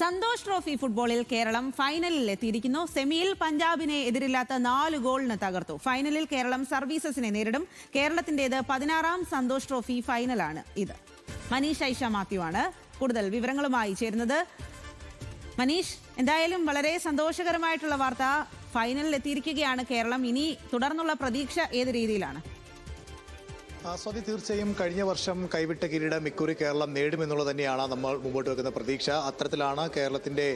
Santhosh trophy ഫുട്ബോളിൽ കേരളം ഫൈനലിൽ എത്തിയിരിക്കുന്നു. സെമിയിൽ പഞ്ചാബിനെ എതിരില്ലാത്ത 4 ഗോളിന് തകർത്തു. ഫൈനലിൽ കേരളം സർവീസസിനെ നേരിടും. കേരളത്തിന്റേത് 16ാം സന്തോഷ് ട്രോഫി ഫൈനലാണ് ഇത്. മനീഷ് ഐഷ മാത്യു ആണ് കൂടുതൽ വിവരങ്ങളുമായി ചേരുന്നത്. മനീഷ്, എന്തായാലും വളരെ സന്തോഷകരമായിട്ടുള്ള വാർത്ത, ഫൈനലിൽ എത്തിയിരിക്കുകയാണ് കേരളം. ഇനി തുടർന്നുള്ള പ്രതീക്ഷ ഏത് രീതിയിലാണ്? സ്വാതി, തീർച്ചയായും കഴിഞ്ഞ വർഷം കൈവിട്ട കിരീടം ഇക്കുറി കേരളം നേടുമെന്നുള്ളത് തന്നെയാണ് നമ്മൾ മുമ്പോട്ട് വെക്കുന്ന പ്രതീക്ഷ. അത്തരത്തിലാണ് കേരളത്തിന്റെ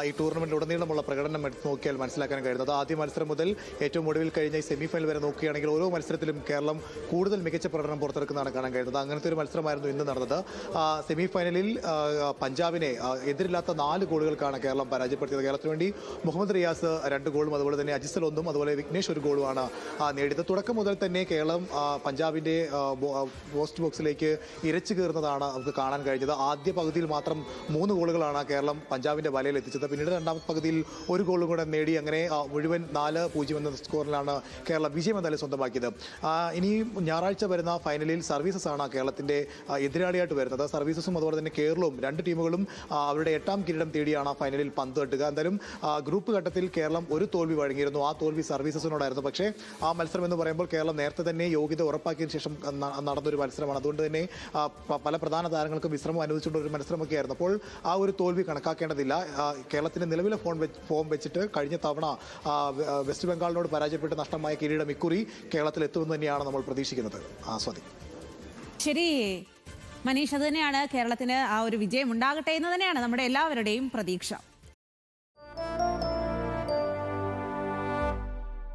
ഈ ടൂർണമെന്റിലുടനീളമുള്ള പ്രകടനം എടുത്ത് നോക്കിയാൽ മനസ്സിലാക്കാൻ കഴിയുന്നത്. ആദ്യ മത്സരം മുതൽ ഏറ്റവും ഒടുവിൽ കഴിഞ്ഞ സെമി ഫൈനൽ വരെ നോക്കുകയാണെങ്കിൽ ഓരോ മത്സരത്തിലും കേരളം കൂടുതൽ മികച്ച പ്രകടനം പുറത്തെടുക്കുന്നതാണ് കാണാൻ കഴിയുന്നത്. അങ്ങനത്തെ ഒരു മത്സരമായിരുന്നു ഇന്ന് നടന്നത്. സെമി ഫൈനലിൽ പഞ്ചാബിനെ എതിരില്ലാത്ത 4 ഗോളുകൾക്കാണ് കേരളം പരാജയപ്പെടുത്തിയത്. കേരളത്തിന് വേണ്ടി മുഹമ്മദ് റിയാസ് 2 ഗോളും അതുപോലെ തന്നെ അജിസൽ 1, അതുപോലെ വിഘ്നേഷ് 1 ഗോളുമാണ് നേടിയത്. തുടക്കം മുതൽ തന്നെ കേരളം പഞ്ചാബിന്റെ പോസ്റ്റ് ബോക്സിലേക്ക് ഇരച്ചു കയറുന്നതാണ് നമുക്ക് കാണാൻ കഴിഞ്ഞത്. ആദ്യ പകുതിയിൽ മാത്രം 3 ഗോളുകളാണ് കേരളം പഞ്ചാബിന്റെ വലയിൽ എത്തിച്ചത്. പിന്നീട് രണ്ടാമത്തെ പകുതിയിൽ 1 ഗോളും കൂടെ നേടി അങ്ങനെ മുഴുവൻ 4-0 എന്ന സ്കോറിലാണ് കേരളം വിജയം എന്തായാലും സ്വന്തമാക്കിയത്. ഇനി ഞായറാഴ്ച വരുന്ന ഫൈനലിൽ സർവീസസ് ആണ് കേരളത്തിന്റെ എതിരാളിയായിട്ട് വരുന്നത്. സർവീസസും അതുപോലെ തന്നെ കേരളവും 2 ടീമുകളും അവരുടെ 8ാം കിരീടം തേടിയാണ് ഫൈനലിൽ പന്ത് തട്ടുക. എന്തായാലും ഗ്രൂപ്പ് ഘട്ടത്തിൽ കേരളം ഒരു തോൽവി വഴങ്ങിയിരുന്നു. ആ തോൽവി സർവീസസിനോടായിരുന്നു. പക്ഷേ ആ മത്സരം എന്ന് പറയുമ്പോൾ കേരളം നേരത്തെ തന്നെ യോഗ്യത ഉറപ്പാക്കിയതിനു ശേഷം നടന്നൊരു മത്സരമാണ്. അതുകൊണ്ട് തന്നെ പല പ്രധാന താരങ്ങൾക്കും വിശ്രമം അനുവദിച്ചുകൊണ്ട് ഒരു മത്സരമൊക്കെ ആയിരുന്നു. അപ്പോൾ ആ ഒരു തോൽവി കണക്കാക്കേണ്ടതില്ല. കേരളത്തിന്റെ നിലവിലെ ഫോം വെച്ചിട്ട് കഴിഞ്ഞ തവണ വെസ്റ്റ് ബംഗാളിനോട് പരാജയപ്പെട്ട് നഷ്ടമായ കിരീടം ഇക്കുറി കേരളത്തിൽ എത്തുമെന്ന് തന്നെയാണ് നമ്മൾ പ്രതീക്ഷിക്കുന്നത്. സ്വാതി. ശരി മനീഷ്, അത് തന്നെയാണ് കേരളത്തിന് ആ ഒരു വിജയം ഉണ്ടാകട്ടെ എന്ന് തന്നെയാണ് നമ്മുടെ എല്ലാവരുടെയും പ്രതീക്ഷ.